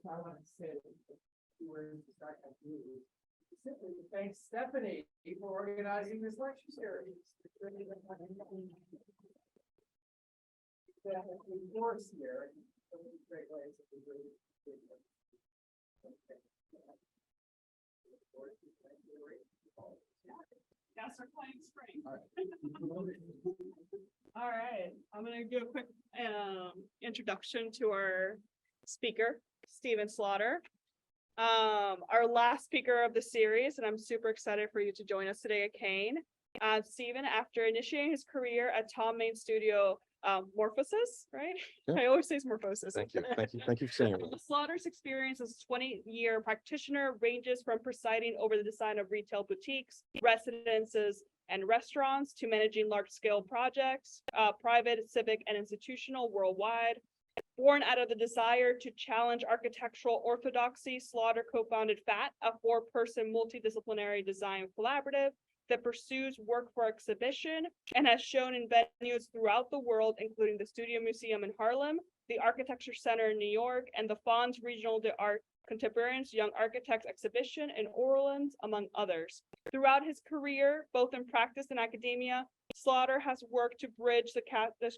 I want to say words to start that meeting. Simply to thank Stephanie for organizing this lecture series. That has been yours here in so many great ways. Gas are playing spring. All right, I'm gonna do a quick introduction to our speaker, Stephen Slaughter. Our last speaker of the series, and I'm super excited for you to join us today at Kane. Stephen, after initiating his career at Tom Main Studio, Morphosis, right? Yeah. I always say Morphosis. Thank you for saying it. Slaughter's experience as a 20-year practitioner ranges from presiding over the design of retail boutiques, residences, and restaurants to managing large-scale projects, private, civic, and institutional worldwide. Born out of the desire to challenge architectural orthodoxy, Slaughter co-founded FAT, a four-person multidisciplinary design collaborative that pursues work for exhibition and has shown in venues throughout the world, including the Studio Museum in Harlem, the Architecture Center in New York, and the Fons Regional de Art Contemporains Young Architects Exhibition in Orleans, among others. Throughout his career, both in practice and academia, Slaughter has worked to bridge the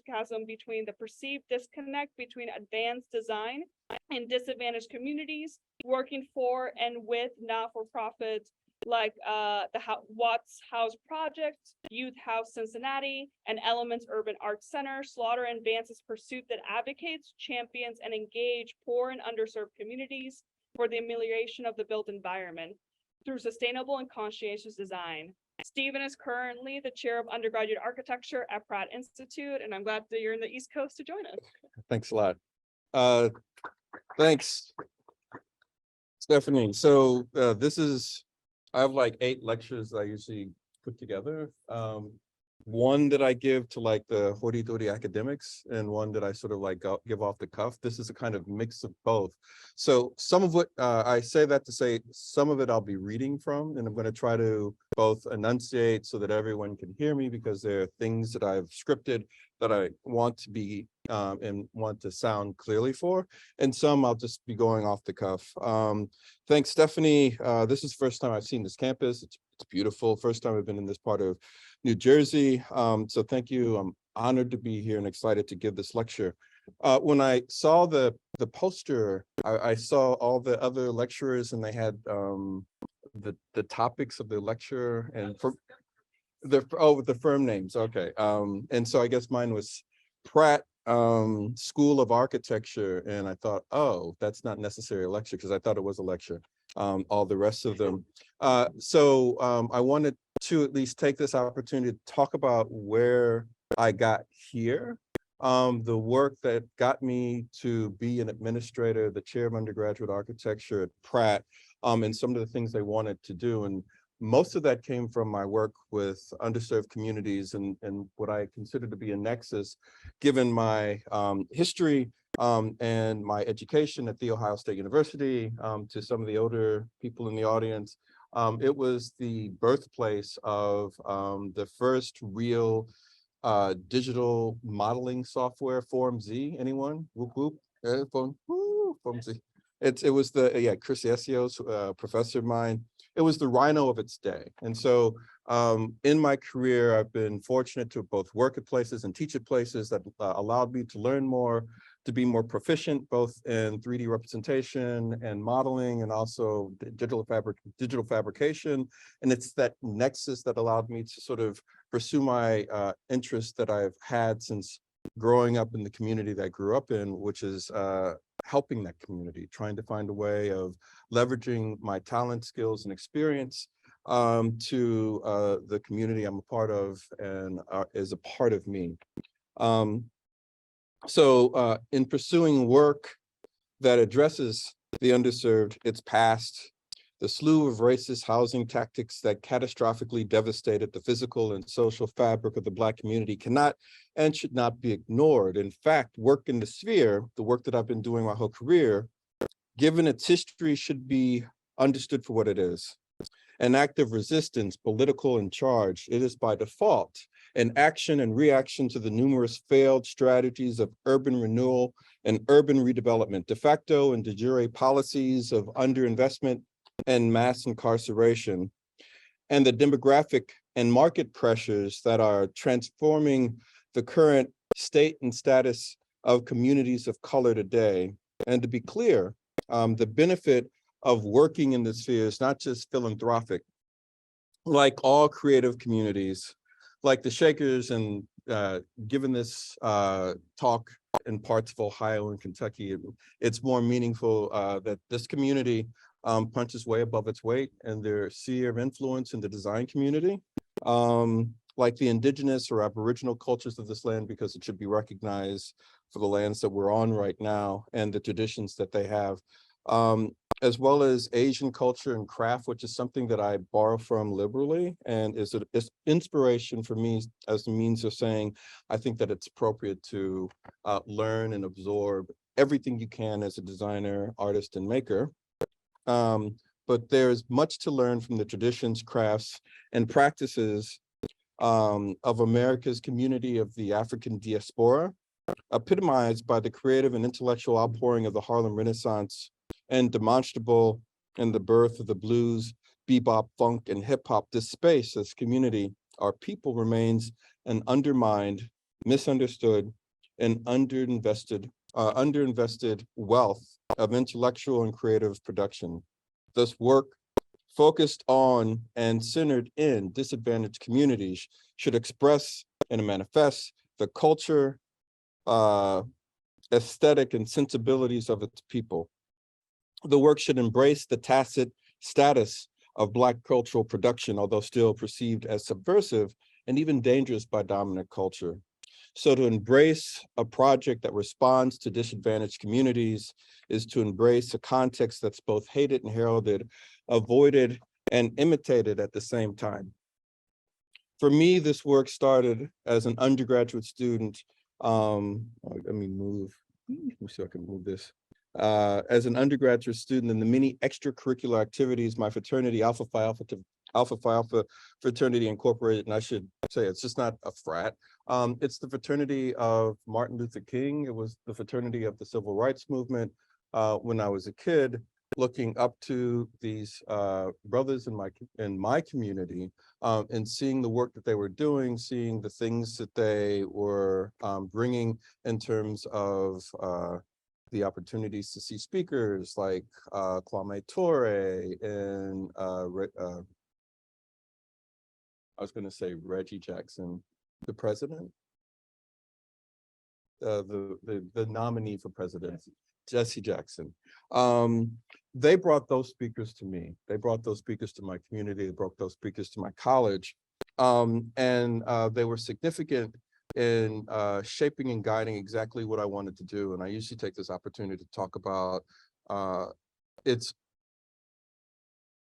chasm between the perceived disconnect between advanced design and disadvantaged communities, working for and with not-for-profits like the Watts House Project, Youth House Cincinnati, and Elements Urban Arts Center. Slaughter advances pursuit that advocates, champions, and engage poor and underserved communities for the amelioration of the built environment through sustainable and conscientious design. Stephen is currently the chair of undergraduate architecture at Pratt Institute, and I'm glad that you're in the East Coast to join us. Thanks a lot. Thanks, Stephanie. So I have like 8 lectures I usually put together. One that I give to like the hoity-toity academics, and one that I sort of like give off the cuff. This is a kind of mix of both. So some of what I say that to say some of it I'll be reading from, and I'm going to try to both enunciate so that everyone can hear me, because there are things that I've scripted that I want to be and want to sound clearly for, and some I'll just be going off the cuff. Thanks, Stephanie. This is the first time I've seen this campus. It's beautiful. First time I've been in this part of New Jersey. So thank you. I'm honored to be here and excited to give this lecture. When I saw the poster, I saw all the other lecturers, and they had the topics of the lecture and for the firm names. Okay. And so I guess mine was Pratt School of Architecture, and I thought, oh, that's not necessarily a lecture, because I thought it was a lecture. All the rest of them. So I wanted to at least take this opportunity to talk about where I got here, the work that got me to be an administrator, the chair of undergraduate architecture at Pratt, and some of the things they wanted to do. And most of that came from my work with underserved communities and what I consider to be a nexus, given my history and my education at The Ohio State University. To some of the older people in the audience, it was the birthplace of the first real digital modeling software, Form Z. Anyone? Whoop whoop. Form Z. It was Chris Esios, professor of mine. It was the Rhino of its day. And so in my career, I've been fortunate to both work at places and teach at places that allowed me to learn more, to be more proficient, both in 3D representation and modeling, and also digital fabrication. And it's that nexus that allowed me to sort of pursue my interest that I've had since growing up in the community that I grew up in, which is helping that community, trying to find a way of leveraging my talent, skills, and experience to the community I'm a part of and is a part of me. So in pursuing work that addresses the underserved, its past, the slew of racist housing tactics that catastrophically devastated the physical and social fabric of the Black community cannot and should not be ignored. In fact, work in the sphere, the work that I've been doing my whole career, given its history, should be understood for what it is. An act of resistance, political and charged. It is by default an action and reaction to the numerous failed strategies of urban renewal and urban redevelopment, de facto and de jure policies of underinvestment and mass incarceration, and the demographic and market pressures that are transforming the current state and status of communities of color today. And to be clear, the benefit of working in this sphere is not just philanthropic. Like all creative communities, like the Shakers, and given this talk in parts of Ohio and Kentucky, it's more meaningful that this community punches way above its weight and their sphere of influence in the design community, like the indigenous or aboriginal cultures of this land, because it should be recognized for the lands that we're on right now and the traditions that they have, as well as Asian culture and craft, which is something that I borrow from liberally and is an inspiration for me as a means of saying, I think that it's appropriate to learn and absorb everything you can as a designer, artist, and maker. But there's much to learn from the traditions, crafts, and practices of America's community of the African diaspora, epitomized by the creative and intellectual outpouring of the Harlem Renaissance and demonstrable in the birth of the blues, bebop, funk, and hip hop. This space, this community, our people, remains an undermined, misunderstood, and underinvested wealth of intellectual and creative production. This work, focused on and centered in disadvantaged communities, should express and manifest the culture, aesthetic, and sensibilities of its people. The work should embrace the tacit status of Black cultural production, although still perceived as subversive and even dangerous by dominant culture. So to embrace a project that responds to disadvantaged communities is to embrace a context that's both hated and heralded, avoided and imitated at the same time. For me, this work started as an undergraduate student. Let me see if I can move this. As an undergraduate student in the many extracurricular activities, my fraternity, Alpha Phi Alpha Fraternity Incorporated, and I should say it's just not a frat. It's the fraternity of Martin Luther King. It was the fraternity of the Civil Rights Movement. When I was a kid, looking up to these brothers in my community, and seeing the work that they were doing, seeing the things that they were bringing in terms of the opportunities to see speakers like Kwame Ture and I was going to say Reggie Jackson, the president, the nominee for president, Jesse Jackson. They brought those speakers to me. They brought those speakers to my community. They brought those speakers to my college. And they were significant in shaping and guiding exactly what I wanted to do. And I usually take this opportunity to talk about it's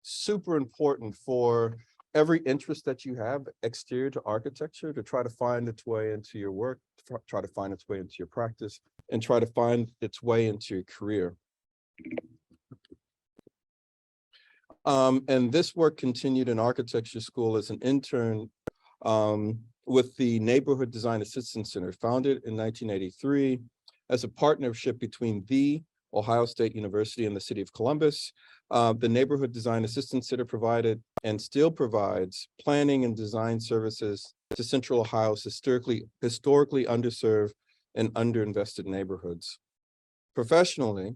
super important for every interest that you have exterior to architecture to try to find its way into your work, try to find its way into your practice, and try to find its way into your career. And this work continued in architecture school as an intern with the Neighborhood Design Assistance Center, founded in 1983 as a partnership between the Ohio State University and the City of Columbus. The Neighborhood Design Assistance Center provided and still provides planning and design services to Central Ohio's historically underserved and underinvested neighborhoods. Professionally,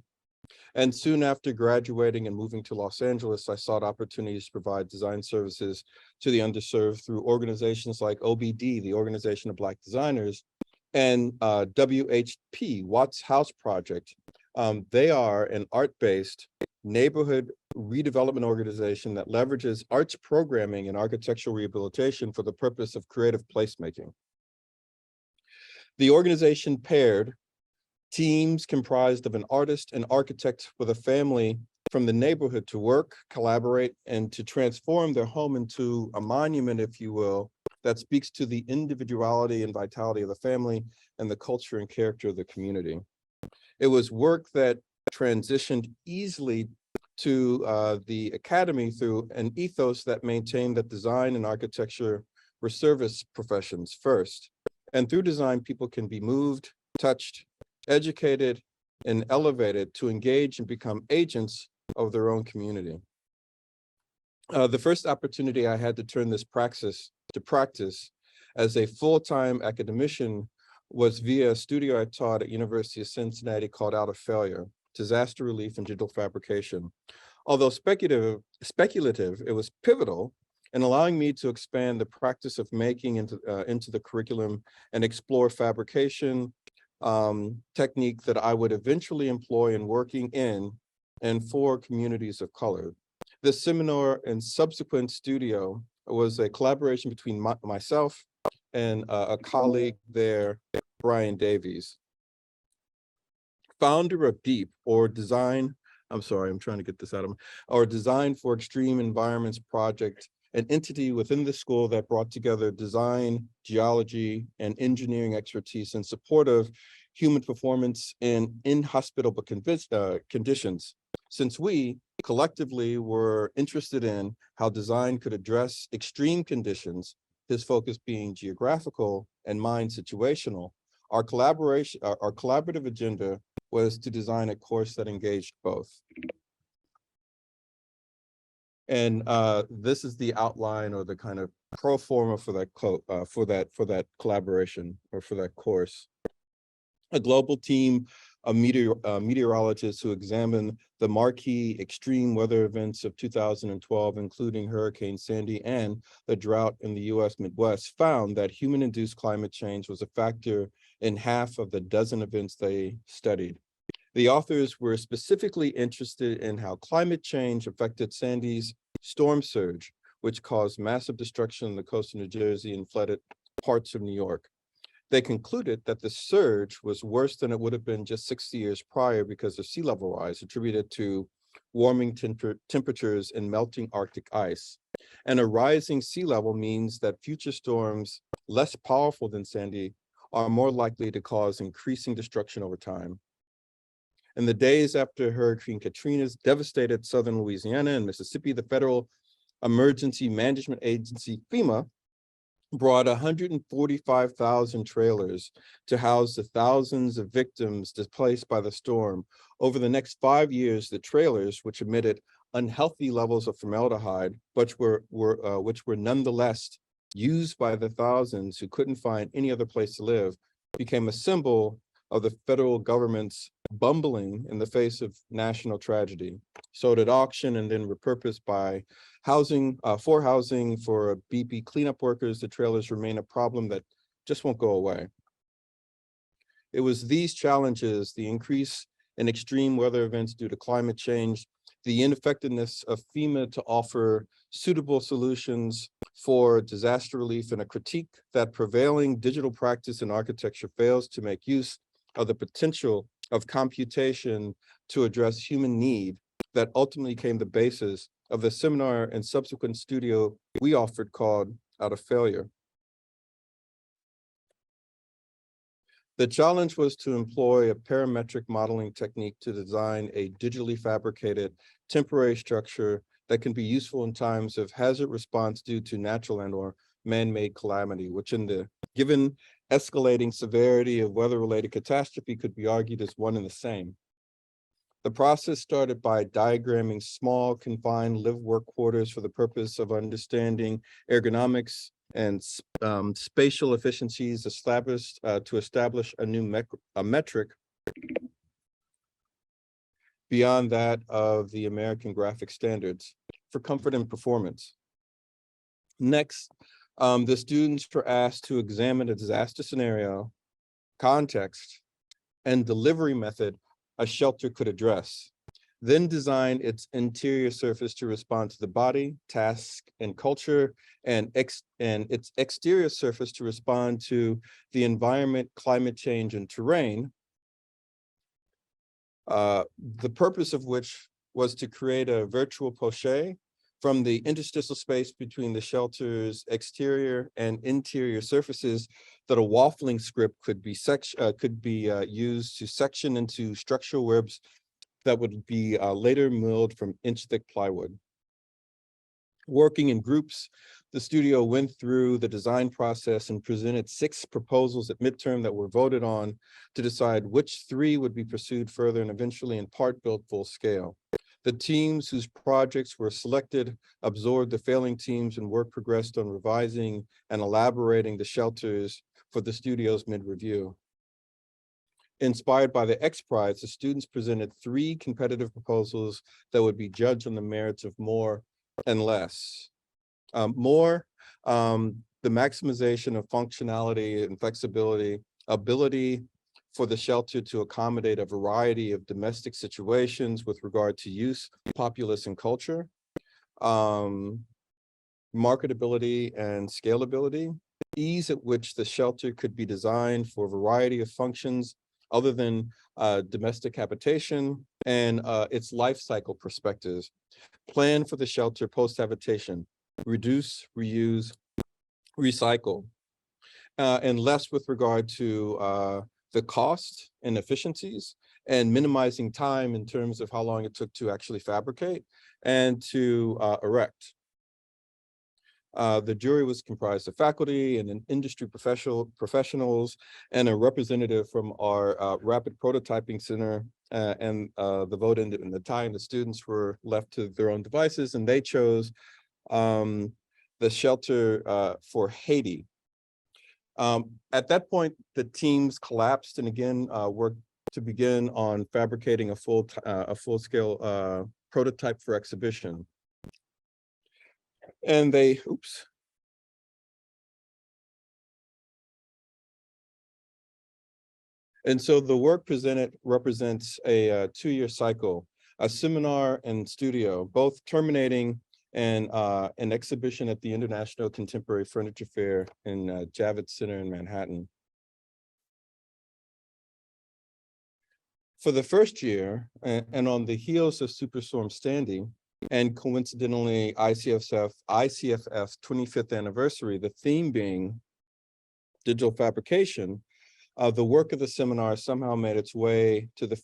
and soon after graduating and moving to Los Angeles, I sought opportunities to provide design services to the underserved through organizations like OBD, the Organization of Black Designers, and WHP, Watts House Project. They are an art-based neighborhood redevelopment organization that leverages arts programming and architectural rehabilitation for the purpose of creative placemaking. The organization paired teams comprised of an artist and architect with a family from the neighborhood to work, collaborate, and to transform their home into a monument, if you will, that speaks to the individuality and vitality of the family and the culture and character of the community. It was work that transitioned easily to the academy through an ethos that maintained that design and architecture for service professions first. And through design, people can be moved, touched, educated, and elevated to engage and become agents of their own community. The first opportunity I had to turn this praxis to practice as a full-time academician was via a studio I taught at University of Cincinnati called Out of Failure, Disaster Relief and Digital Fabrication. Although speculative, it was pivotal in allowing me to expand the practice of making into the curriculum and explore fabrication technique that I would eventually employ in working in and for communities of color. This seminar and subsequent studio was a collaboration between myself and a colleague there, Brian Davies. Founder of DEEP, or Design, I'm sorry, I'm trying to get this out of me, or Design for Extreme Environments Project, an entity within the school that brought together design, geology, and engineering expertise in support of human performance in inhospitable conditions. Since we collectively were interested in how design could address extreme conditions, his focus being geographical and mine situational, our collaborative agenda was to design a course that engaged both. And this is the outline or the kind of pro forma for that collaboration or for that course. A global team of meteorologists who examined the marquee extreme weather events of 2012, including Hurricane Sandy and the drought in the US Midwest, found that human-induced climate change was a factor in half of the dozen events they studied. The authors were specifically interested in how climate change affected Sandy's storm surge, which caused massive destruction on the coast of New Jersey and flooded parts of New York. They concluded that the surge was worse than it would have been just 60 years prior because of sea level rise attributed to warming temperatures and melting Arctic ice. And a rising sea level means that future storms less powerful than Sandy are more likely to cause increasing destruction over time. In the days after Hurricane Katrina's devastated southern Louisiana and Mississippi, the Federal Emergency Management Agency, FEMA, brought 145,000 trailers to house the thousands of victims displaced by the storm. Over the next 5 years, the trailers, which emitted unhealthy levels of formaldehyde, which were nonetheless used by the thousands who couldn't find any other place to live, became a symbol of the federal government's bumbling in the face of national tragedy. Sold at auction and then repurposed by housing for BP cleanup workers, the trailers remain a problem that just won't go away. It was these challenges, the increase in extreme weather events due to climate change, the ineffectiveness of FEMA to offer suitable solutions for disaster relief, and a critique that prevailing digital practice and architecture fails to make use of the potential of computation to address human need that ultimately became the basis of the seminar and subsequent studio we offered called Out of Failure. The challenge was to employ a parametric modeling technique to design a digitally fabricated temporary structure that can be useful in times of hazard response due to natural and/or man-made calamity, which in the given escalating severity of weather-related catastrophe could be argued as one and the same. The process started by diagramming small, confined live-work quarters for the purpose of understanding ergonomics and spatial efficiencies established to establish a new metric beyond that of the American graphic standards for comfort and performance. Next, the students were asked to examine a disaster scenario, context, and delivery method a shelter could address, then design its interior surface to respond to the body, task, and culture, and its exterior surface to respond to the environment, climate change, and terrain, the purpose of which was to create a virtual poche from the interstitial space between the shelter's exterior and interior surfaces that a waffling script could be used to section into structural webs that would be later milled from inch-thick plywood. Working in groups, the studio went through the design process and presented 6 proposals at midterm that were voted on to decide which 3 would be pursued further and eventually in part built full scale. The teams whose projects were selected absorbed the failing teams and work progressed on revising and elaborating the shelters for the studio's mid-review. Inspired by the X Prize, the students presented 3 competitive proposals that would be judged on the merits of more and less. More, the maximization of functionality and flexibility, ability for the shelter to accommodate a variety of domestic situations with regard to use, populace, and culture, marketability and scalability, ease at which the shelter could be designed for a variety of functions other than domestic habitation, and its life cycle perspectives. Plan for the shelter post-habitation, reduce, reuse, recycle, and less with regard to the cost and efficiencies, and minimizing time in terms of how long it took to actually fabricate and to erect. The jury was comprised of faculty and industry professionals and a representative from our Rapid Prototyping Center, and the vote ended in the tie, and the students were left to their own devices, and they chose the shelter for Haiti. At that point, the teams collapsed and again worked to begin on fabricating a full-scale prototype for exhibition. And they, oops. And so the work presented represents a 2-year cycle, a seminar and studio, both terminating and an exhibition at the International Contemporary Furniture Fair in Javits Center in Manhattan. For the first year, and on the heels of Superstorm Sandy, and coincidentally ICFF's 25th anniversary, the theme being digital fabrication, the work of the seminar somehow made its way to the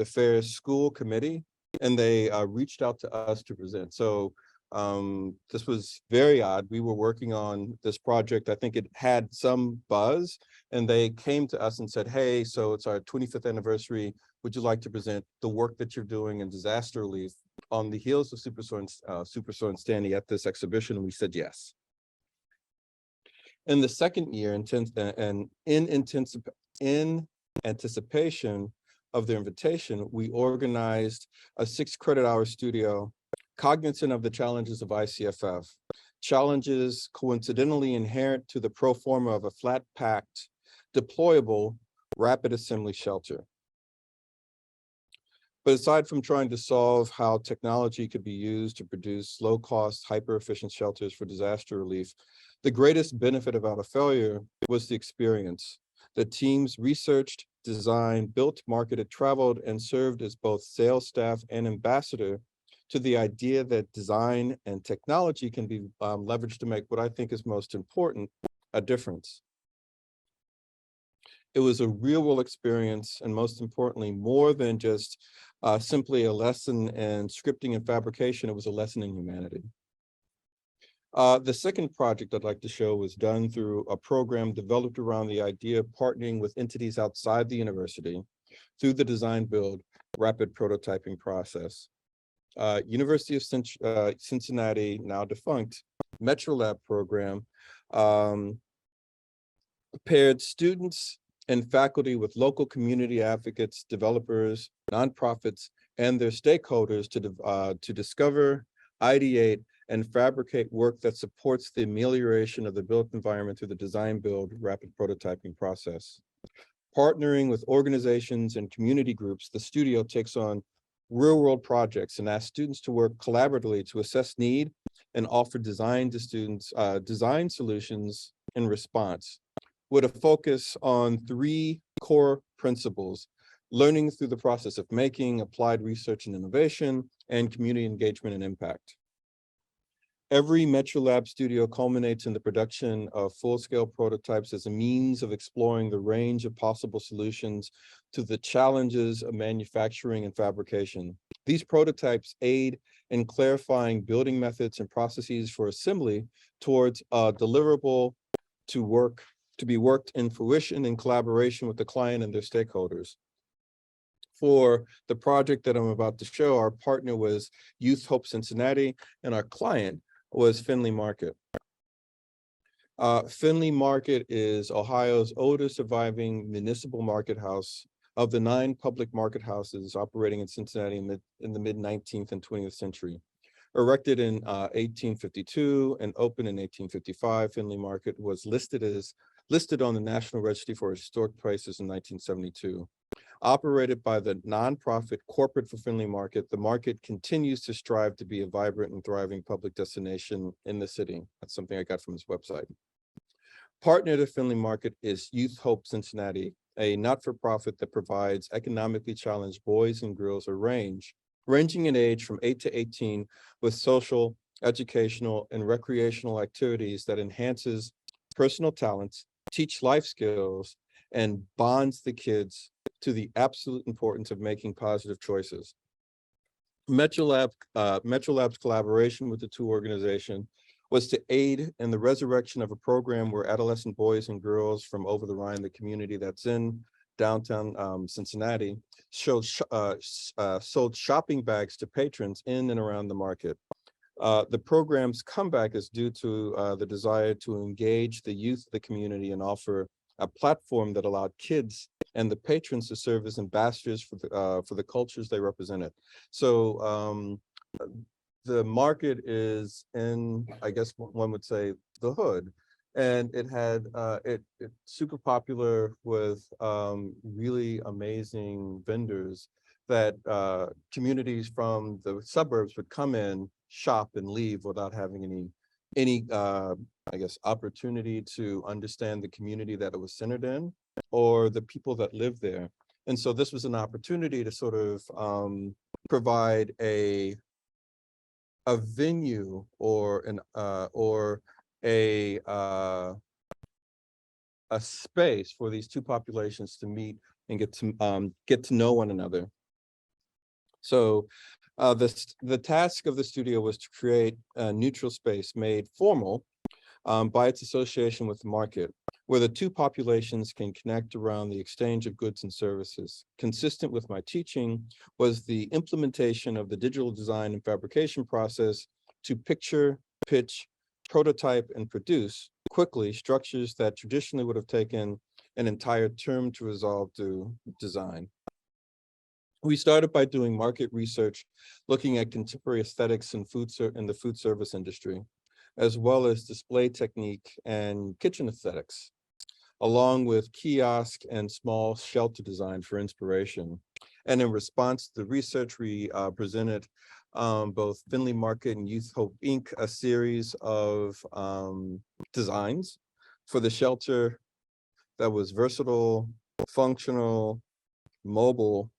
fair's school committee, and they reached out to us to present. So this was very odd. We were working on this project. I think it had some buzz, and they came to us and said, hey, so it's our 25th anniversary. Would you like to present the work that you're doing in disaster relief on the heels of Superstorm Sandy at this exhibition? And we said yes. In the second year, in anticipation of their invitation, we organized a 6-credit-hour studio cognizant of the challenges of ICFF, challenges coincidentally inherent to the pro forma of a flat-packed, deployable, rapid assembly shelter. But aside from trying to solve how technology could be used to produce low-cost, hyper-efficient shelters for disaster relief, the greatest benefit about a failure was the experience. The teams researched, designed, built, marketed, traveled, and served as both sales staff and ambassador to the idea that design and technology can be leveraged to make what I think is most important, a difference. It was a real-world experience, and most importantly, more than just simply a lesson in scripting and fabrication, it was a lesson in humanity. The second project I'd like to show was done through a program developed around the idea of partnering with entities outside the university through the design build rapid prototyping process. University of Cincinnati, now defunct, MetroLab program paired students and faculty with local community advocates, developers, nonprofits, and their stakeholders to discover, ideate, and fabricate work that supports the amelioration of the built environment through the design build rapid prototyping process. Partnering with organizations and community groups, the studio takes on real-world projects and asks students to work collaboratively to assess need and offer design to students, design solutions in response, with a focus on 3 core principles: learning through the process of making, applied research and innovation, and community engagement and impact. Every MetroLab studio culminates in the production of full-scale prototypes as a means of exploring the range of possible solutions to the challenges of manufacturing and fabrication. These prototypes aid in clarifying building methods and processes for assembly towards a deliverable to be worked in fruition in collaboration with the client and their stakeholders. For the project that I'm about to show, our partner was Youth Hope Cincinnati, and our client was Finley Market. Finley Market is Ohio's oldest surviving municipal market house of the 9 public market houses operating in Cincinnati in the mid-19th and 20th century. Erected in 1852 and opened in 1855, Finley Market was listed on the National Registry for Historic Places in 1972. Operated by the nonprofit Corporate for Finley Market, the market continues to strive to be a vibrant and thriving public destination in the city. That's something I got from his website. Partner to Finley Market is Youth Hope Cincinnati, a not-for-profit that provides economically challenged boys and girls ranging in age from 8 to 18 with social, educational, and recreational activities that enhances personal talents, teach life skills, and bonds the kids to the absolute importance of making positive choices. MetroLab's collaboration with the two organizations was to aid in the resurrection of a program where adolescent boys and girls from over the Rhine, the community that's in downtown Cincinnati, sold shopping bags to patrons in and around the market. The program's comeback is due to the desire to engage the youth of the community and offer a platform that allowed kids and the patrons to serve as ambassadors for the cultures they represented. So the market is in, I guess one would say, the hood, and it had it's super popular with really amazing vendors that communities from the suburbs would come in, shop, and leave without having any I guess opportunity to understand the community that it was centered in or the people that live there. And so this was an opportunity to sort of provide a venue or a space for these two populations to meet and get to know one another. So the task of the studio was to create a neutral space made formal by its association with the market, where the two populations can connect around the exchange of goods and services. Consistent with my teaching was the implementation of the digital design and fabrication process to picture, pitch, prototype, and produce quickly structures that traditionally would have taken an entire term to resolve to design. We started by doing market research, looking at contemporary aesthetics in the food service industry, as well as display technique and kitchen aesthetics, along with kiosk and small shelter design for inspiration. And in response to the research, we presented both Finley Market and Youth Hope Inc. a series of designs for the shelter that was versatile, functional, mobile,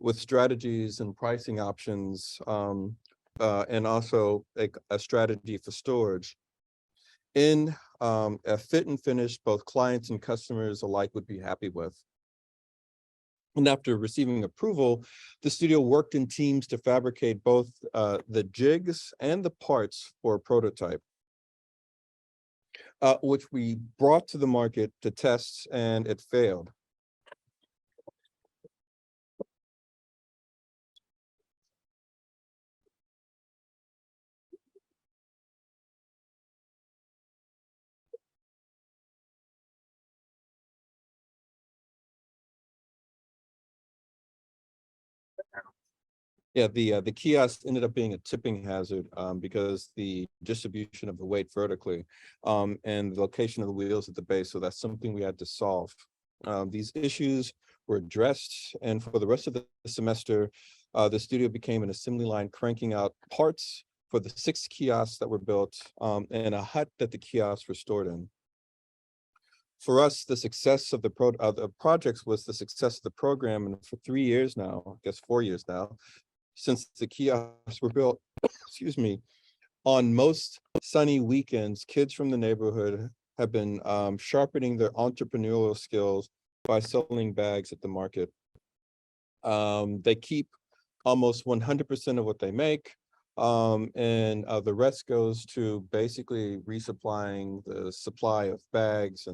with strategies and pricing options, and also a strategy for storage. In a fit and finish both clients and customers alike would be happy with. And after receiving approval, the studio worked in teams to fabricate both the jigs and the parts for a prototype, which we brought to the market to test, and it failed. Yeah, the kiosk ended up being a tipping hazard because the distribution of the weight vertically and the location of the wheels at the base. So that's something we had to solve. These issues were addressed, and for the rest of the semester, the studio became an assembly line cranking out parts for the 6 kiosks that were built and a hut that the kiosks were stored in. For us, the success of the projects was the success of the program, and for 3 years now, I guess 4 years now, since the kiosks were built, excuse me, on most sunny weekends, kids from the neighborhood have been sharpening their entrepreneurial skills by selling bags at the market. They keep almost 100% of what they make. And the rest goes to basically resupplying the supply of bags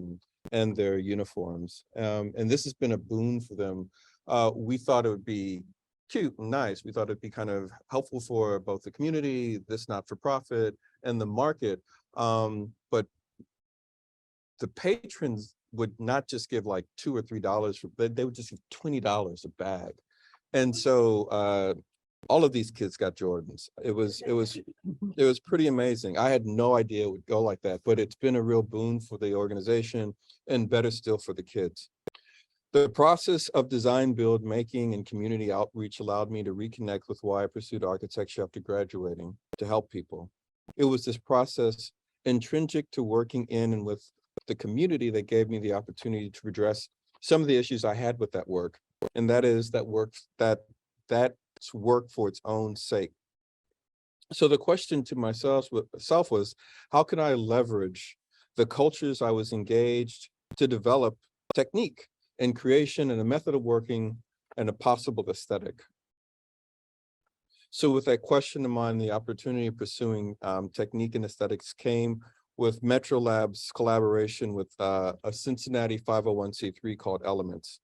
and their uniforms. And this has been a boon for them. We thought it would be cute and nice. We thought it'd be kind of helpful for both the community, this not-for-profit, and the market. But the patrons would not just give like $2 or $3 for, they would just give $20 a bag. And so all of these kids got Jordans. It was pretty amazing. I had no idea it would go like that, but it's been a real boon for the organization and better still for the kids. The process of design, build, making, and community outreach allowed me to reconnect with why I pursued architecture after graduating, to help people. It was this process intrinsic to working in and with the community that gave me the opportunity to address some of the issues I had with that work. And that is that that's work for its own sake. So the question to myself was, how can I leverage the cultures I was engaged to develop technique and creation and a method of working and a possible aesthetic? So with that question in mind, the opportunity of pursuing technique and aesthetics came with Metro Lab's collaboration with a Cincinnati 501c3 called Elements.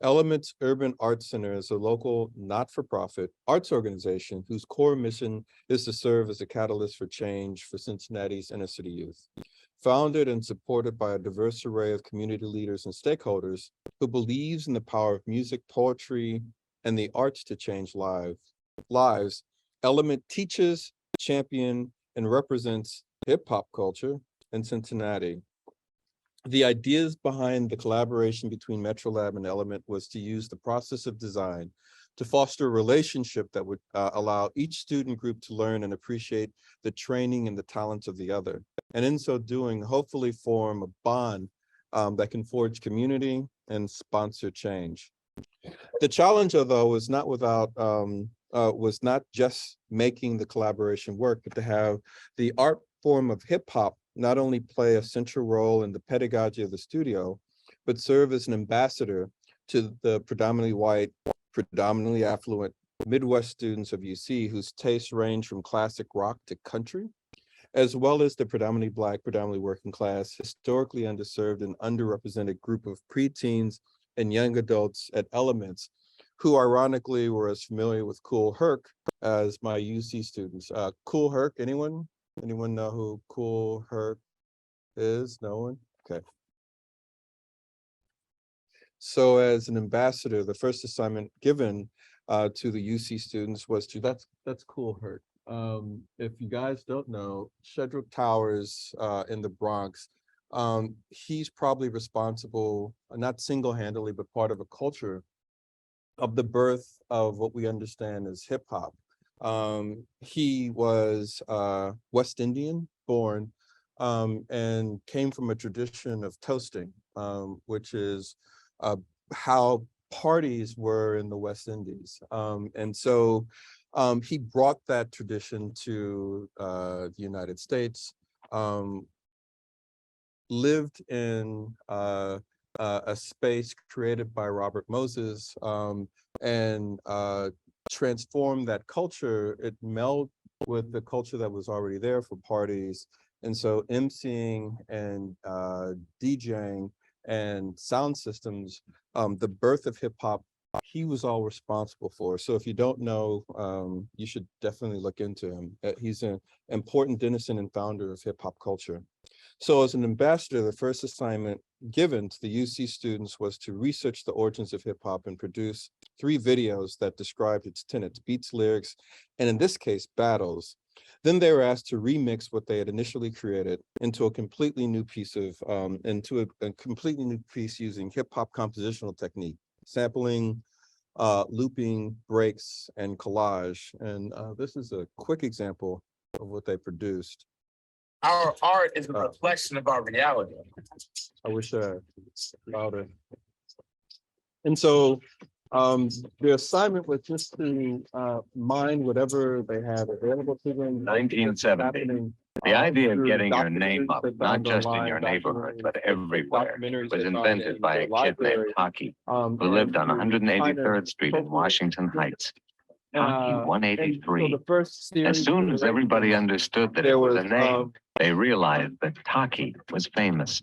Elements Urban Arts Center is a local not-for-profit arts organization whose core mission is to serve as a catalyst for change for Cincinnati's inner city youth. Founded and supported by a diverse array of community leaders and stakeholders who believes in the power of music, poetry, and the arts to change lives, Element teaches, champions, and represents hip-hop culture in Cincinnati. The ideas behind the collaboration between Metro Lab and Element was to use the process of design to foster a relationship that would allow each student group to learn and appreciate the training and the talents of the other. And in so doing, hopefully form a bond that can forge community and sponsor change. The challenge, though, was not just making the collaboration work, but to have the art form of hip hop not only play a central role in the pedagogy of the studio, but serve as an ambassador to the predominantly white, predominantly affluent Midwest students of UC whose tastes range from classic rock to country, as well as the predominantly Black, predominantly working class, historically underserved and underrepresented group of preteens and young adults at Elements, who ironically were as familiar with Kool Herc as my UC students. Kool Herc, anyone? Anyone know who Kool Herc is? No one? Okay. So as an ambassador, the first assignment given to the UC students was to, that's Kool Herc. If you guys don't know, Shedrick Towers in the Bronx, he's probably responsible, not single-handedly, but part of a culture of the birth of what we understand as hip hop. He was West Indian born and came from a tradition of toasting, which is how parties were in the West Indies. And so he brought that tradition to the United States, lived in a space created by Robert Moses, and transformed that culture. It melded with the culture that was already there for parties. And so MCing and DJing and sound systems, the birth of hip hop, he was all responsible for. So if you don't know, you should definitely look into him. He's an important denizen and founder of hip hop culture. So as an ambassador, the first assignment given to the UC students was to research the origins of hip hop and produce 3 videos that described its tenets, beats, lyrics, and in this case, battles. Then they were asked to remix what they had initially created into a completely new piece using hip hop compositional technique, sampling, looping, breaks, and collage. And this is a quick example of what they produced. Our art is a reflection of our reality. I wish I louder. And so The assignment was just to mine whatever they had available to them. 1970. happening, The idea of through getting your name documentaries up, they not found just in online, your neighborhood, but documentaries, everywhere, documentaries was they found invented in by the a kid named library, Hockey, and who lived on to 183rd Street in kind of Washington Heights. Hockey and so 183. the first As series soon as everybody iterations, understood that it there was was a name, they realized that Taki was famous.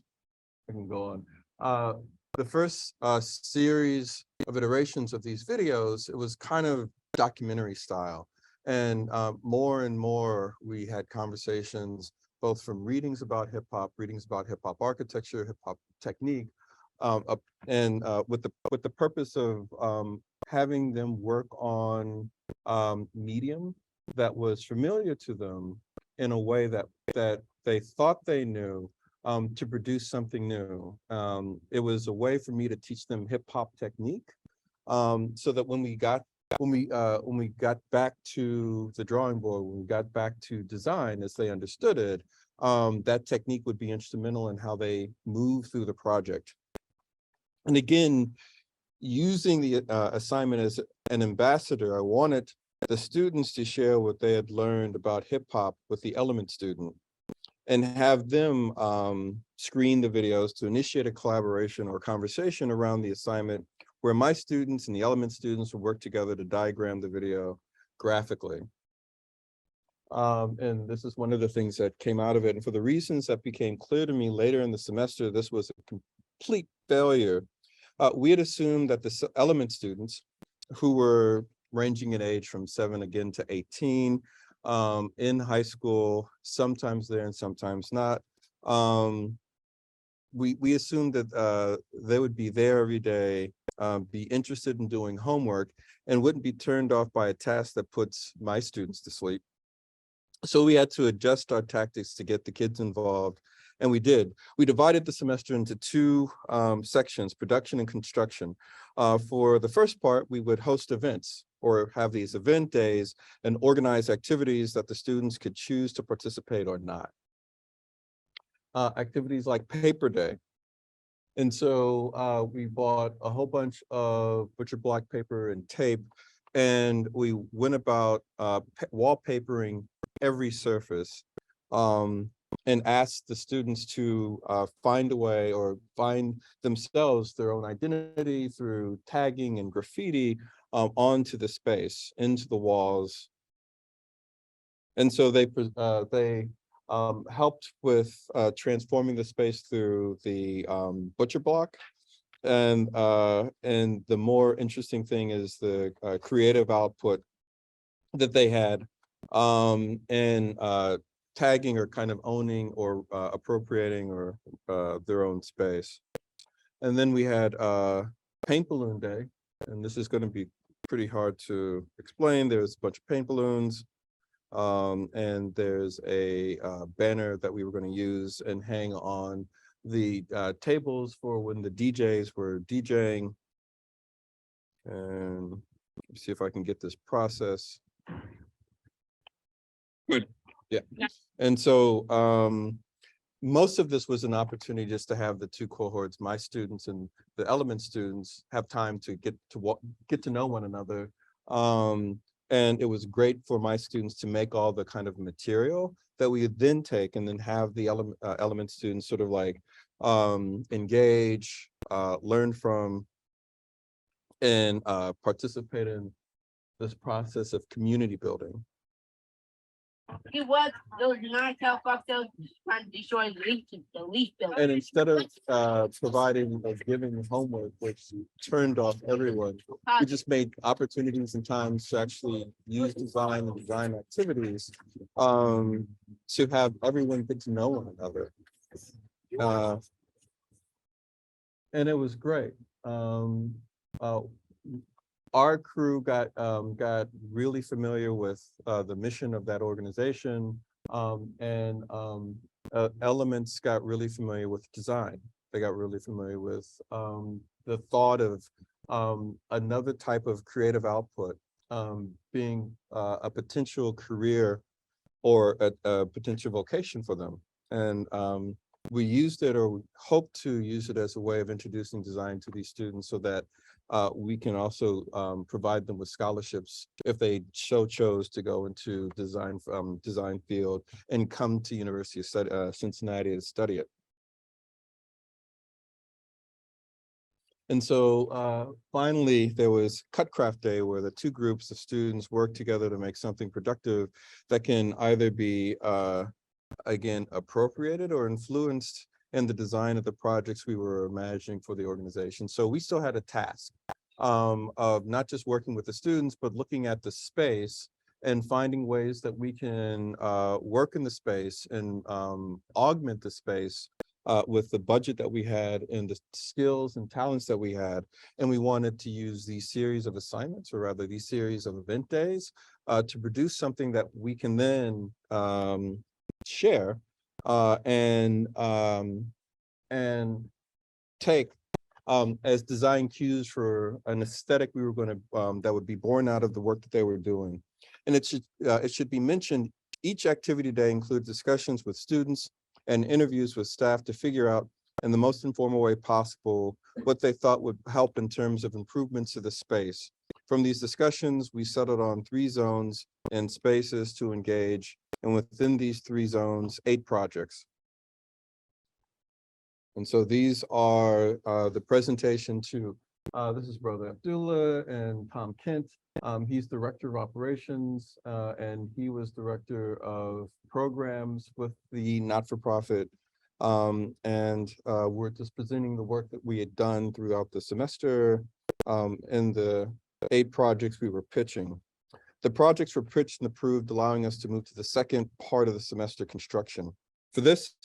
I can go on. The first series of iterations of these videos, it was kind of documentary style. And more and more, we had conversations, both from readings about hip hop architecture, hip hop technique, and with the purpose of having them work on medium that was familiar to them in a way that they thought they knew, to produce something new. It was a way for me to teach them hip hop technique, so that when we got back to the drawing board, when we got back to design as they understood it, that technique would be instrumental in how they move through the project. And again, using the assignment as an ambassador, I wanted the students to share what they had learned about hip hop with the Element student, and have them screen the videos to initiate a collaboration or conversation around the assignment, where my students and the Element students would work together to diagram the video graphically. And this is one of the things that came out of it. And for the reasons that became clear to me later in the semester, this was a complete failure. We had assumed that the Element students, who were ranging in age from 7 again to 18, in high school, sometimes there and sometimes not. We assumed that they would be there every day, be interested in doing homework, and wouldn't be turned off by a task that puts my students to sleep. So we had to adjust our tactics to get the kids involved, and we did. We divided the semester into two sections, production and construction. For the first part, we would host events or have these event days and organize activities that the students could choose to participate or not. Activities like paper day. And so we bought a whole bunch of butcher block paper and tape, and we went about wallpapering every surface, and asked the students to find a way or find themselves their own identity through tagging and graffiti onto the space, into the walls. And so they helped with transforming the space through the butcher block. And the more interesting thing is the creative output that they had, and tagging or kind of owning or appropriating or their own space. And then we had paint balloon day, and this is going to be pretty hard to explain. There's a bunch of paint balloons, and there's a banner that we were going to use and hang on the tables for when the DJs were DJing. And let's see if I can get this process. Good. Yeah. And so most of this was an opportunity just to have the two cohorts, my students and the Element students, have time to get to know one another. And it was great for my students to make all the kind of material that we would then take and then have the Element students sort of like engage, learn from, and participate in this process of community building. It was those non-cell those trying to destroy the leaf building. And instead of providing or giving homework, which turned off everyone, we just made opportunities and times to actually use design and design activities to have everyone get to know one another. And it was great. Our crew got really familiar with the mission of that organization, and Elements got really familiar with design. They got really familiar with the thought of another type of creative output being a potential career or a potential vocation for them. And we used it, or we hope to use it, as a way of introducing design to these students so that we can also provide them with scholarships if they chose to go into design field and come to University of Cincinnati to study it. And so finally, there was Cutcraft Day, where the two groups of students work together to make something productive that can either be, again, appropriated or influenced in the design of the projects we were imagining for the organization. So we still had a task of not just working with the students, but looking at the space and finding ways that we can work in the space and augment the space with the budget that we had and the skills and talents that we had. And we wanted to use these series of assignments, or rather these series of event days, to produce something that we can then share and take as design cues for an aesthetic we were going to that would be born out of the work that they were doing. And it should be mentioned, each activity day includes discussions with students and interviews with staff to figure out in the most informal way possible what they thought would help in terms of improvements to the space. From these discussions, we settled on 3 zones and spaces to engage, and within these 3 zones, 8 projects. And so these are the presentation to, this is Brother Abdullah and Tom Kent. He's Director of Operations, and he was Director of Programs with the not-for-profit. We're just presenting the work that we had done throughout the semester in the 8 projects we were pitching. The projects were pitched and approved, allowing us to move to the second part of the semester, construction. For this,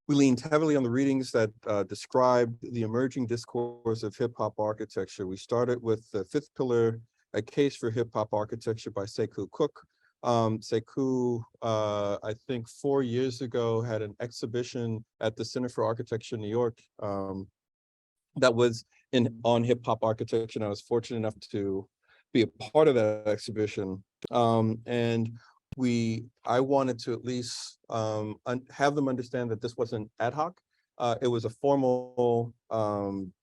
we leaned heavily on the readings that described the emerging discourse of hip hop architecture. We started with the 5th pillar, A Case for Hip Hop Architecture by Sekou Cook. Sekou, I think 4 years ago, had an exhibition at the Center for Architecture in New York that was on hip hop architecture. And I was fortunate enough to be a part of that exhibition. I wanted to at least have them understand that this wasn't ad hoc. It was a formal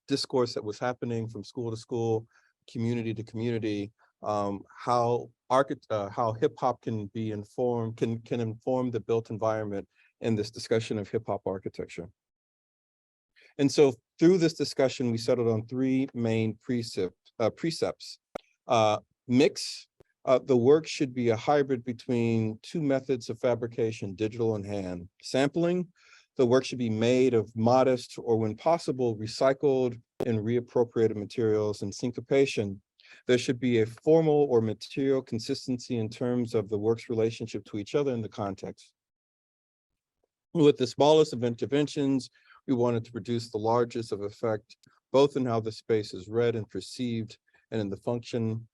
discourse that was happening from school to school, community to community, how hip hop can be informed, can inform the built environment in this discussion of hip hop architecture. And so through this discussion, we settled on 3 main precepts. Mix. The work should be a hybrid between 2 methods of fabrication, digital and hand. Sampling. The work should be made of modest, or when possible, recycled and reappropriated materials. And syncopation. There should be a formal or material consistency in terms of the work's relationship to each other in the context. With the smallest of interventions, we wanted to produce the largest of effect, both in how the space is read and perceived, and in the function,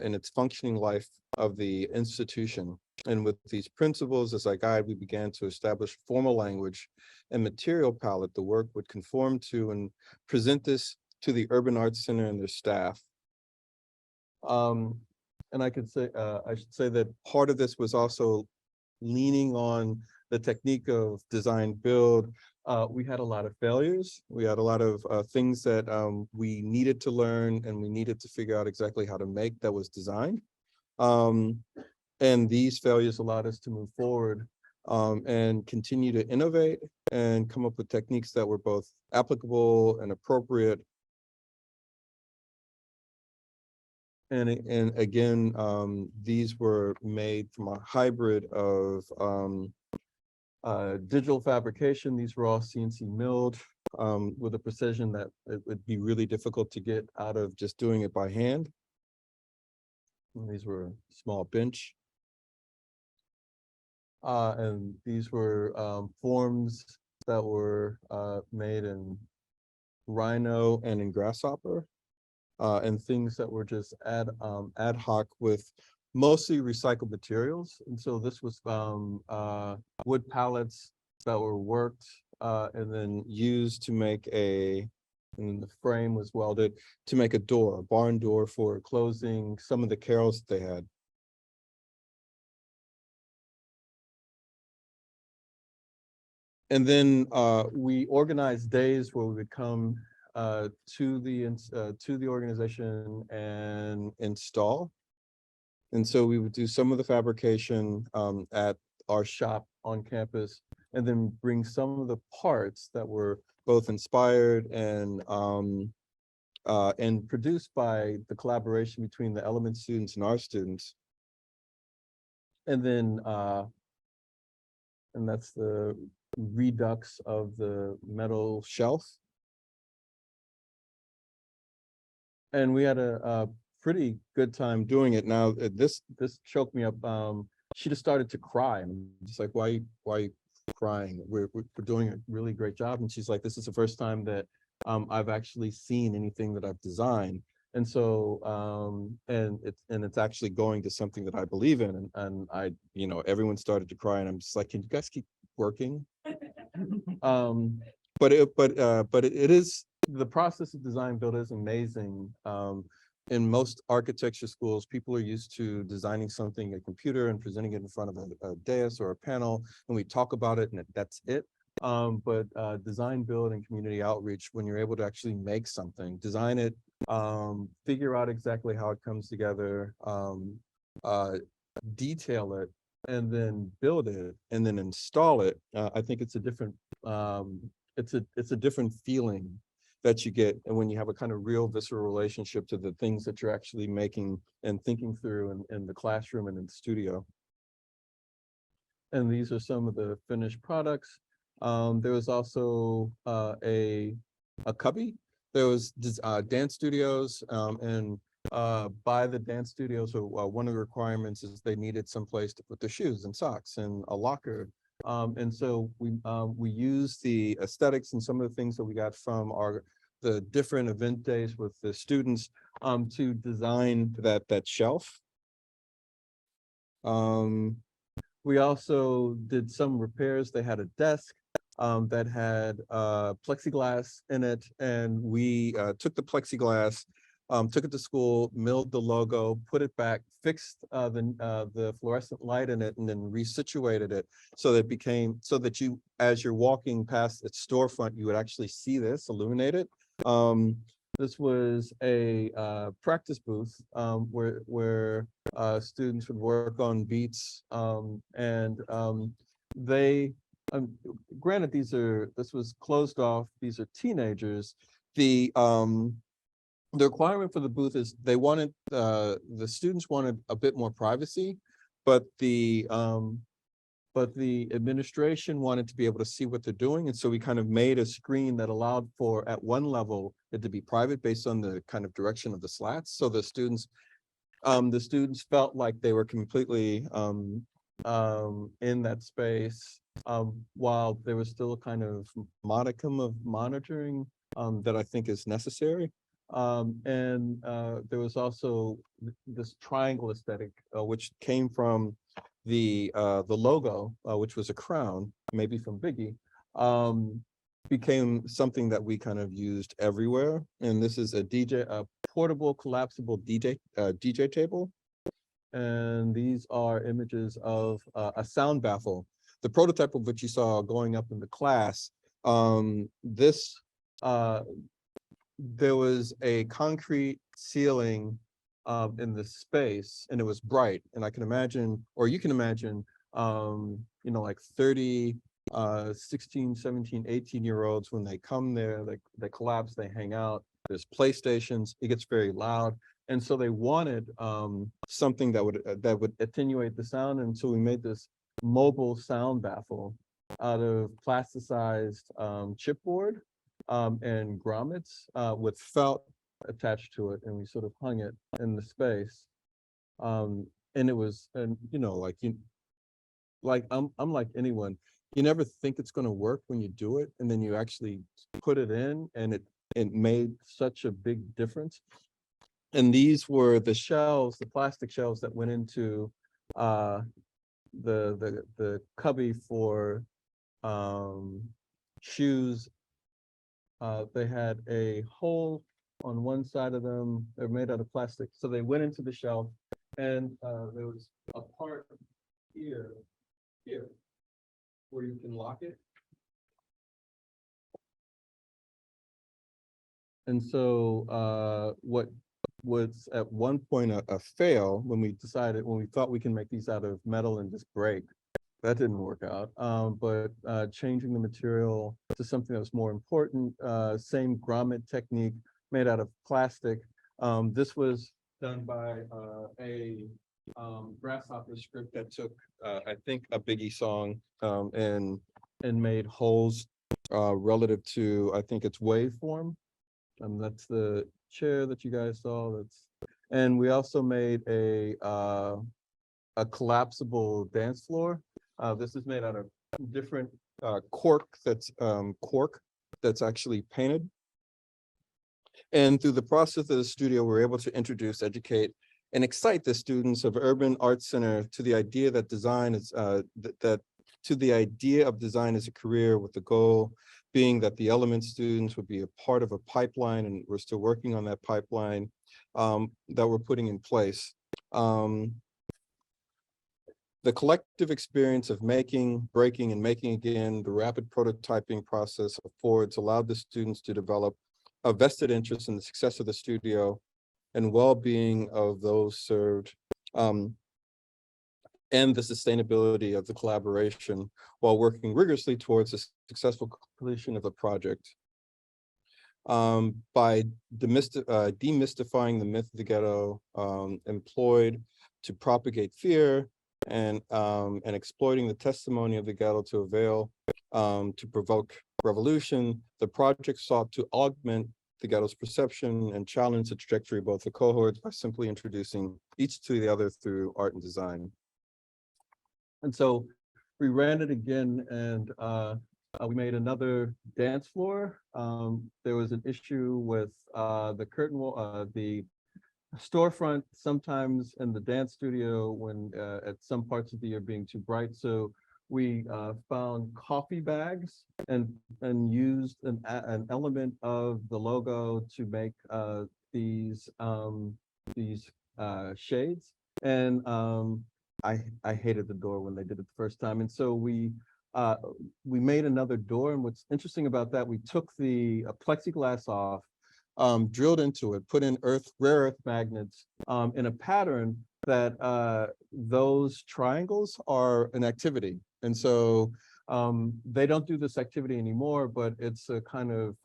in its functioning life of the institution. And with these principles as a guide, we began to establish formal language and material palette the work would conform to, and present this to the Urban Arts Center and their staff. And I should say that part of this was also leaning on the technique of design build. We had a lot of failures. We had a lot of things that we needed to learn, and we needed to figure out exactly how to make that was designed. And these failures allowed us to move forward and continue to innovate and come up with techniques that were both applicable and appropriate. And again, these were made from a hybrid of digital fabrication. These were all CNC milled with a precision that it would be really difficult to get out of just doing it by hand. And these were small bench. And these were forms that were made in Rhino and in Grasshopper, and things that were just ad hoc with mostly recycled materials. And so this was wood pallets that were worked and then used to make and the frame was welded to make a door, a barn door for closing some of the carols that they had. And then we organized days where we would come to the organization and install. And so we would do some of the fabrication at our shop on campus, and then bring some of the parts that were both inspired and produced by the collaboration between the Element students and our students. And then and that's the redux of the metal shelf. And we had a pretty good time doing it. Now, this choked me up. She just started to cry. I'm just like, why crying? We're doing a really great job. And she's like, this is the first time that I've actually seen anything that I've designed. And so, and it's actually going to something that I believe in. And I, everyone started to cry, and I'm just like, can you guys keep working? But it is, the process of design build is amazing. In most architecture schools, people are used to designing something, a computer, and presenting it in front of a dais or a panel, and we talk about it, and that's it. But design build and community outreach, when you're able to actually make something, design it, figure out exactly how it comes together, detail it, and then build it, and then install it. I think it's a different, it's a different feeling that you get, and when you have a kind of real visceral relationship to the things that you're actually making and thinking through in the classroom and in the studio. And these are some of the finished products. There was also a cubby. There was dance studios, and by the dance studios, so one of the requirements is they needed some place to put their shoes and socks and a locker. And so we use the aesthetics and some of the things that we got from the different event days with the students to design that shelf. We also did some repairs. They had a desk that had plexiglass in it, and we took the plexiglass, took it to school, milled the logo, put it back, fixed the fluorescent light in it, and then resituated it so that it became, so that you, as you're walking past its storefront, you would actually see this illuminated. This was a practice booth where students would work on beats, and they, granted, this was closed off, these are teenagers. The requirement for the booth is they wanted, the students wanted a bit more privacy, but the administration wanted to be able to see what they're doing. And so we kind of made a screen that allowed for, at one level, it to be private based on the kind of direction of the slats. So the students felt like they were completely in that space, while there was still a kind of modicum of monitoring that I think is necessary. And there was also this triangle aesthetic, which came from the logo, which was a crown, maybe from Biggie, became something that we kind of used everywhere. And this is a portable collapsible DJ table. And these are images of a sound baffle. The prototype of which you saw going up in the class, there was a concrete ceiling in the space, and it was bright. And I can imagine, or you can imagine, like 30, 16, 17, 18-year-olds, when they come there, they collapse, they hang out, there's PlayStations, it gets very loud. And so they wanted something that would attenuate the sound. And so we made this mobile sound baffle out of plasticized chipboard and grommets with felt attached to it, and we sort of hung it in the space. And it was, and I'm like anyone, you never think it's going to work when you do it, and then you actually put it in, and it made such a big difference. And these were the shelves, the plastic shelves that went into the cubby for shoes. They had a hole on one side of them. They're made out of plastic, so they went into the shelf, and there was a part here where you can lock it. And so what was at one point a fail when we thought we can make these out of metal and just break. That didn't work out. But changing the material to something that was more important, same grommet technique made out of plastic. This was done by a Grasshopper script that took, I think, a Biggie song and made holes relative to, I think it's waveform. That's the chair that you guys saw. And we also made a collapsible dance floor. This is made out of different cork that's actually painted. And through the process of the studio, we're able to introduce, educate, and excite the students of Urban Arts Center to the idea that design is to the idea of design as a career, with the goal being that the element students would be a part of a pipeline, and we're still working on that pipeline that we're putting in place. The collective experience of making, breaking, and making again, the rapid prototyping process allowed the students to develop a vested interest in the success of the studio and well-being of those served, and the sustainability of the collaboration while working rigorously towards the successful completion of the project. By demystifying the myth of the ghetto, employed to propagate fear, and exploiting the testimony of the ghetto to avail to provoke revolution, the project sought to augment the ghetto's perception and challenge the trajectory of both the cohorts by simply introducing each to the other through art and design. And so we ran it again, and we made another dance floor. There was an issue with the curtain wall, the storefront sometimes in the dance studio when at some parts of the year being too bright. So we found coffee bags and used an element of the logo to make these shades. And I hated the door when they did it the first time. And so we made another door. And what's interesting about that, we took the plexiglass off, drilled into it, put in rare earth magnets in a pattern that those triangles are an activity. And so they don't do this activity anymore, but it's a kind of,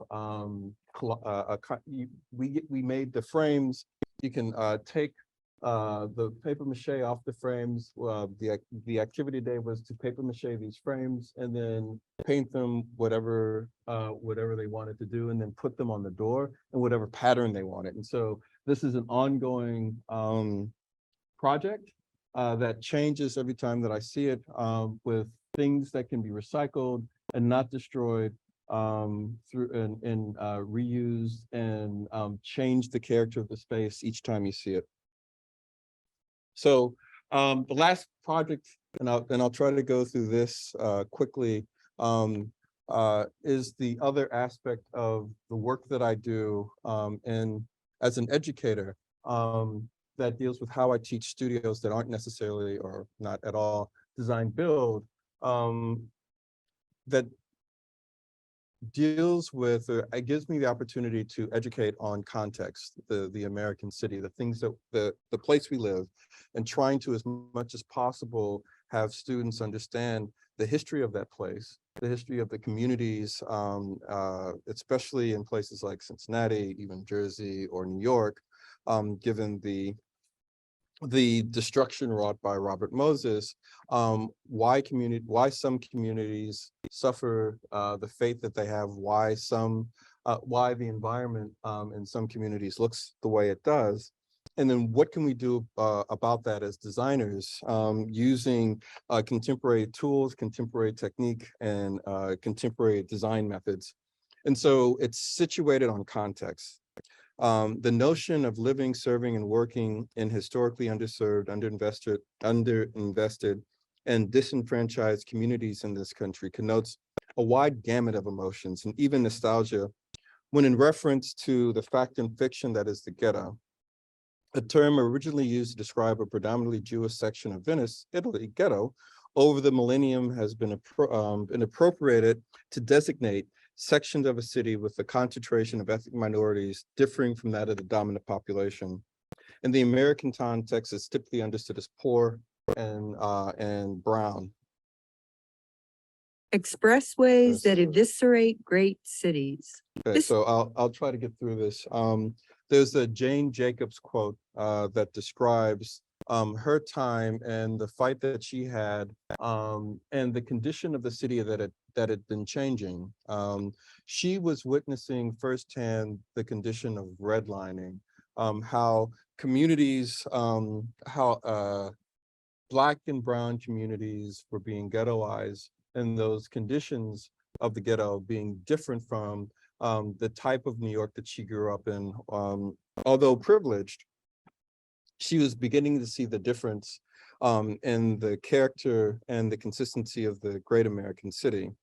we made the frames. You can take the paper mache off the frames. The activity day was to paper mache these frames and then paint them whatever they wanted to do, and then put them on the door in whatever pattern they wanted. And so this is an ongoing project that changes every time that I see it, with things that can be recycled and not destroyed, through and reused, and change the character of the space each time you see it. So the last project, and I'll try to go through this quickly, is the other aspect of the work that I do, and as an educator, that deals with how I teach studios that aren't necessarily, or not at all, design build, that deals with, it gives me the opportunity to educate on context, the American city, the things that the place we live, and trying to, as much as possible, have students understand the history of that place, the history of the communities, especially in places like Cincinnati, even Jersey or New York, given the destruction wrought by Robert Moses, why some communities suffer the fate that they have, why the environment in some communities looks the way it does, and then what can we do about that as designers, using contemporary tools, contemporary technique, and contemporary design methods. And so it's situated on context. The notion of living, serving, and working in historically underserved, underinvested, and disenfranchised communities in this country connotes a wide gamut of emotions and even nostalgia, when in reference to the fact and fiction that is the ghetto, a term originally used to describe a predominantly Jewish section of Venice, Italy, ghetto, over the millennium has been appropriated to designate sections of a city with a concentration of ethnic minorities differing from that of the dominant population. In the American context, it's typically understood as poor and brown. Expressways that Yes. eviscerate great cities. Okay, This- so I'll try to get through this. There's a Jane Jacobs quote that describes her time and the fight that she had and the condition of the city that had been changing. She was witnessing firsthand the condition of redlining, how communities, how Black and brown communities were being ghettoized, and those conditions of the ghetto being different from the type of New York that she grew up in. Although privileged, she was beginning to see the difference in the character and the consistency of the great American city.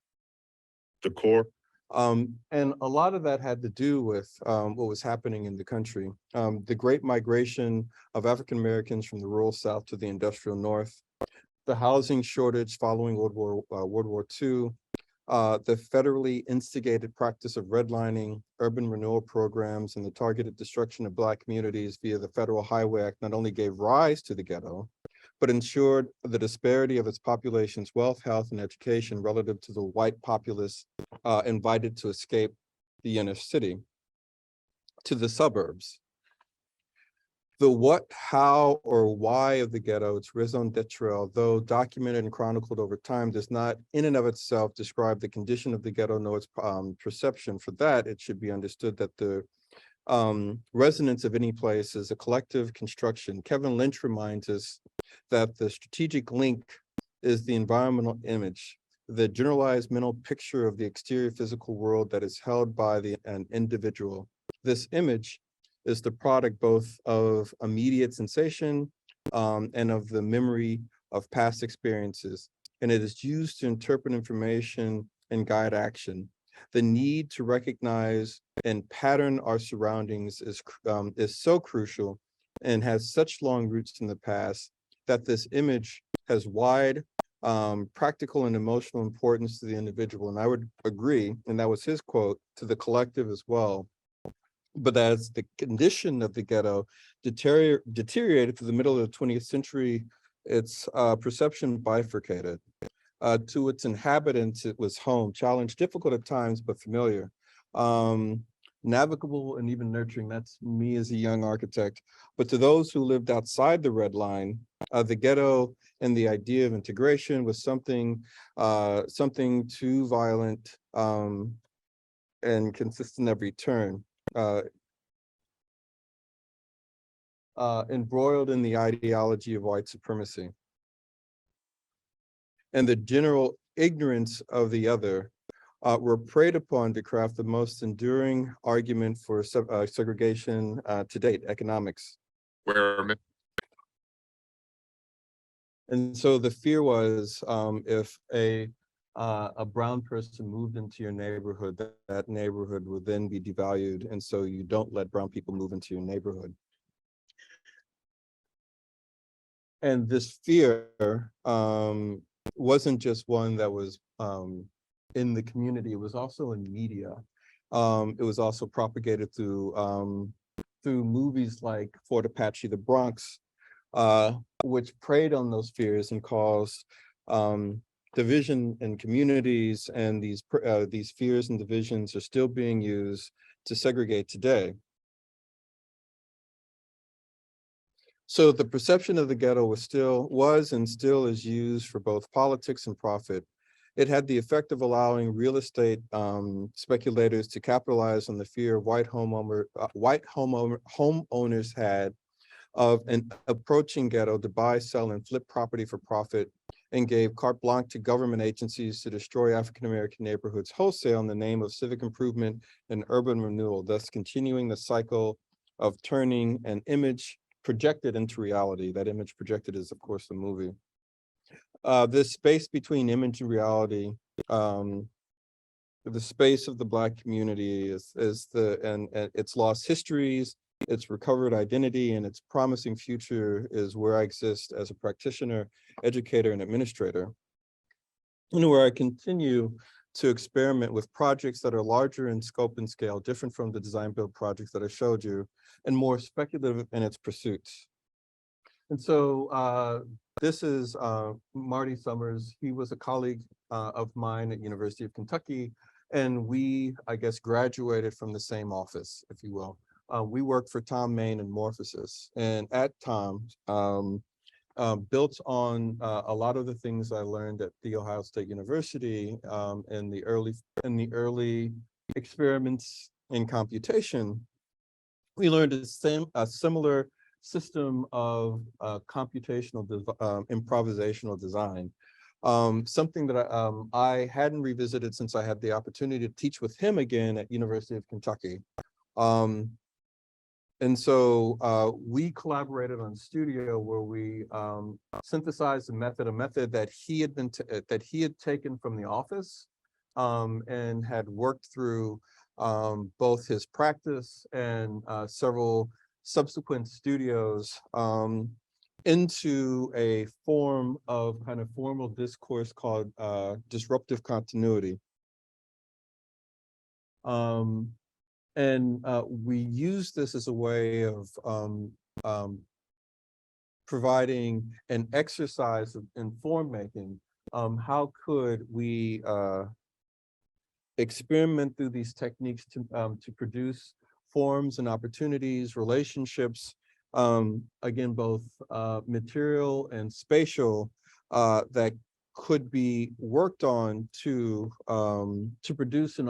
The core. And a lot of that had to do with what was happening in the country. The great migration of African Americans from the rural South to the industrial North, the housing shortage following World War II, the federally instigated practice of redlining, urban renewal programs, and the targeted destruction of Black communities via the Federal Highway Act not only gave rise to the ghetto, but ensured the disparity of its population's wealth, health, and education relative to the white populace invited to escape the inner city to the suburbs. The what, how, or why of the ghetto, its raison d'etre, though documented and chronicled over time, does not in and of itself describe the condition of the ghetto, nor its perception. For that, it should be understood that the resonance of any place is a collective construction. Kevin Lynch reminds us that the strategic link is the environmental image, the generalized mental picture of the exterior physical world that is held by an individual. This image is the product both of immediate sensation and of the memory of past experiences, and it is used to interpret information and guide action. The need to recognize and pattern our surroundings is so crucial and has such long roots in the past that this image has wide practical and emotional importance to the individual. And I would agree, and that was his quote, to the collective as well. But as the condition of the ghetto deteriorated through the middle of the 20th century, its perception bifurcated. To its inhabitants, it was home, challenged, difficult at times, but familiar. Navigable and even nurturing, that's me as a young architect. But to those who lived outside the red line, the ghetto and the idea of integration was something too violent and consistent every turn. Embroiled in the ideology of white supremacy and the general ignorance of the other, were preyed upon to craft the most enduring argument for segregation to date, economics. Where And so the fear was if a brown person moved into your neighborhood, that neighborhood would then be devalued. And so you don't let brown people move into your neighborhood. And this fear wasn't just one that was in the community, it was also in media. It was also propagated through movies like Fort Apache, The Bronx, which preyed on those fears and caused division in communities, and these fears and divisions are still being used to segregate today. So the perception of the ghetto was and still is used for both politics and profit. It had the effect of allowing real estate speculators to capitalize on the fear white homeowners had of an approaching ghetto to buy, sell, and flip property for profit, and gave carte blanche to government agencies to destroy African-American neighborhoods wholesale in the name of civic improvement and urban renewal, thus continuing the cycle of turning an image projected into reality. That image projected is, of course, the movie. This space between image and reality, the space of the Black community is its lost histories, its recovered identity, and its promising future is where I exist as a practitioner, educator, and administrator, and where I continue to experiment with projects that are larger in scope and scale, different from the design build projects that I showed you, and more speculative in its pursuits. And so this is Marty Summers. He was a colleague of mine at University of Kentucky, and we, I guess, graduated from the same office, if you will. We worked for Tom Main and Morphosis, and at Tom, built on a lot of the things I learned at The Ohio State University in the early experiments in computation. We learned a similar system of computational improvisational design. Something that I hadn't revisited since I had the opportunity to teach with him again at University of Kentucky. And so we collaborated on Studio, where we synthesized a method that he had taken from the office and had worked through both his practice and several subsequent studios into a form of kind of formal discourse called disruptive continuity. And we use this as a way of providing an exercise in form making. How could we experiment through these techniques to produce forms and opportunities, relationships, again, both material and spatial, that could be worked on to produce an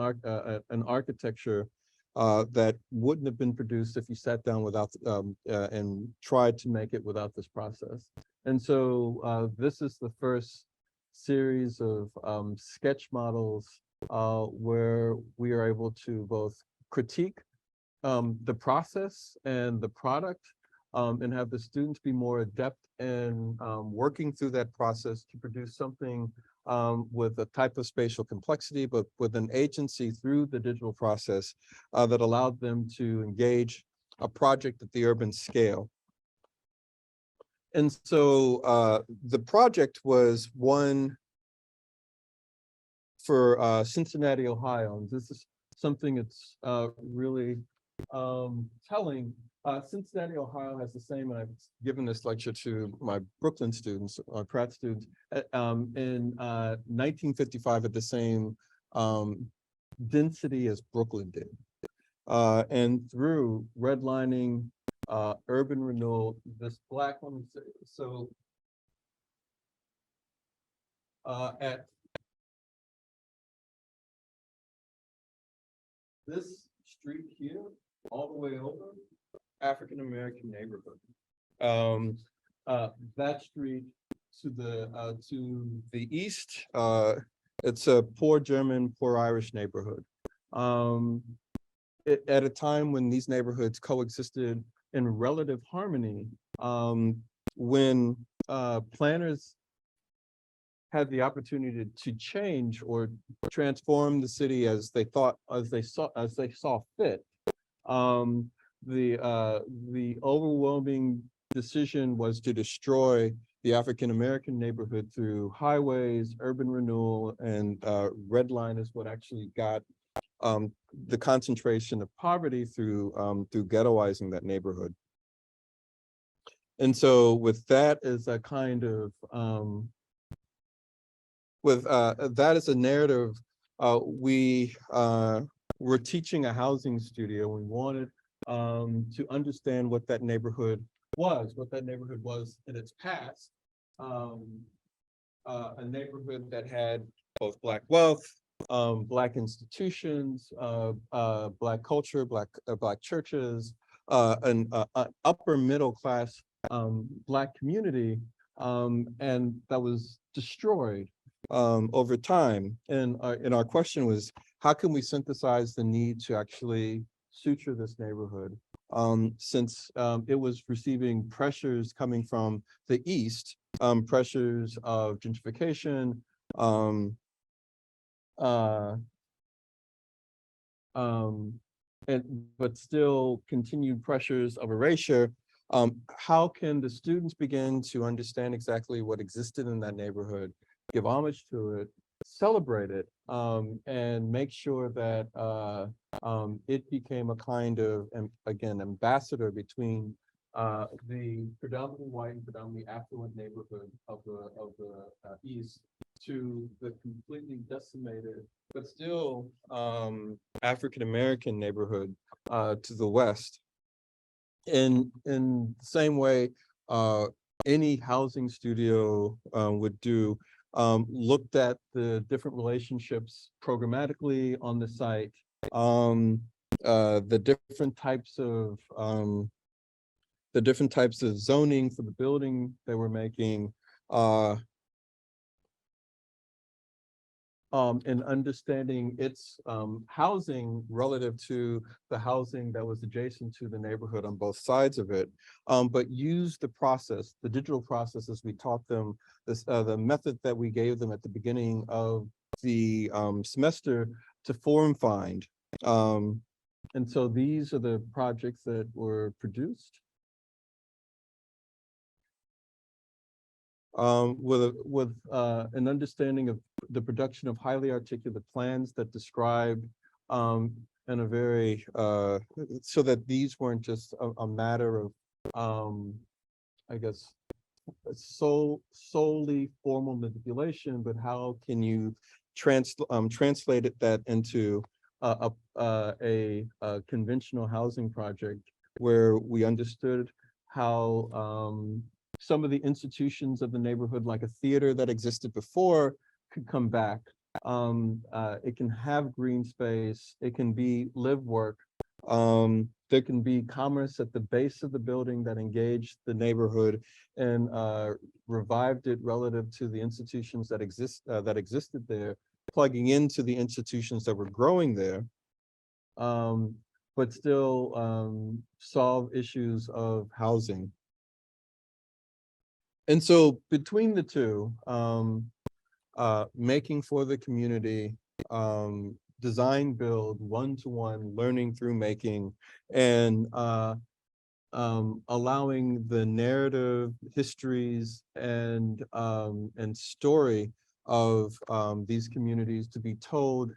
architecture that wouldn't have been produced if you sat down without and tried to make it without this process. And so this is the first series of sketch models where we are able to both critique the process and the product, and have the students be more adept in working through that process to produce something with a type of spatial complexity, but with an agency through the digital process that allowed them to engage a project at the urban scale. And so the project was one for Cincinnati, Ohio. And this is something that's really telling. Cincinnati, Ohio has the same, and I've given this lecture to my Brooklyn students, or Pratt students, in 1955 at the same density as Brooklyn did. And through redlining, urban renewal, this black one, so at this street here, all the way over, African-American neighborhood. That street to the east, it's a poor German, poor Irish neighborhood. At a time when these neighborhoods coexisted in relative harmony, when planners had the opportunity to change or transform the city as they saw fit. The overwhelming decision was to destroy the African-American neighborhood through highways, urban renewal, and redline is what actually got the concentration of poverty through ghettoizing that neighborhood. And so with that as a kind of that as a narrative, we were teaching a housing studio. We wanted to understand what that neighborhood was in its past. A neighborhood that had both Black wealth, Black institutions, Black culture, Black churches, an upper middle class Black community, and that was destroyed over time. And our question was, how can we synthesize the need to actually suture this neighborhood, since it was receiving pressures coming from the east, pressures of gentrification, but still continued pressures of erasure. How can the students begin to understand exactly what existed in that neighborhood, give homage to it, celebrate it, and make sure that, it became a kind of, again, ambassador between the predominantly white and predominantly affluent neighborhood of the East to the completely decimated, but still African-American neighborhood to the West. In the same way, any housing studio would do, looked at the different relationships programmatically on the site, the different types of zoning for the building they were making, and understanding its housing relative to the housing that was adjacent to the neighborhood on both sides of it, but use the process, the digital process as we taught them, this the method that we gave them at the beginning of the semester to form find. And so these are the projects that were produced. With an understanding of the production of highly articulate plans that describe in a very so that these weren't just a matter of I guess solely formal manipulation, but how can you translate that into a conventional housing project where we understood how some of the institutions of the neighborhood, like a theater that existed before, could come back. It can have green space, it can be live work. There can be commerce at the base of the building that engaged the neighborhood and revived it relative to the institutions that existed there, plugging into the institutions that were growing there, but still solve issues of housing. And so between the two, making for the community, design build, one-to-one, learning through making, and allowing the narrative, histories, and story of these communities to be told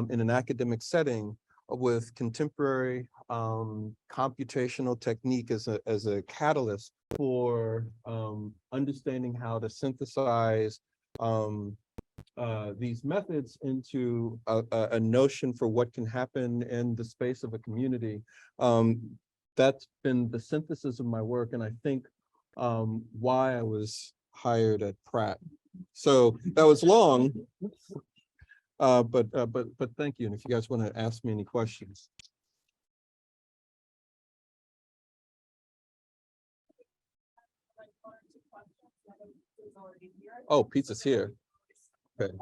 in an academic setting with contemporary computational technique as a catalyst for understanding how to synthesize these methods into a notion for what can happen in the space of a community. That's been the synthesis of my work, and I think why I was hired at Pratt. So that was long, but thank you. And if you guys want to ask me any questions. Oh, pizza's here. Okay.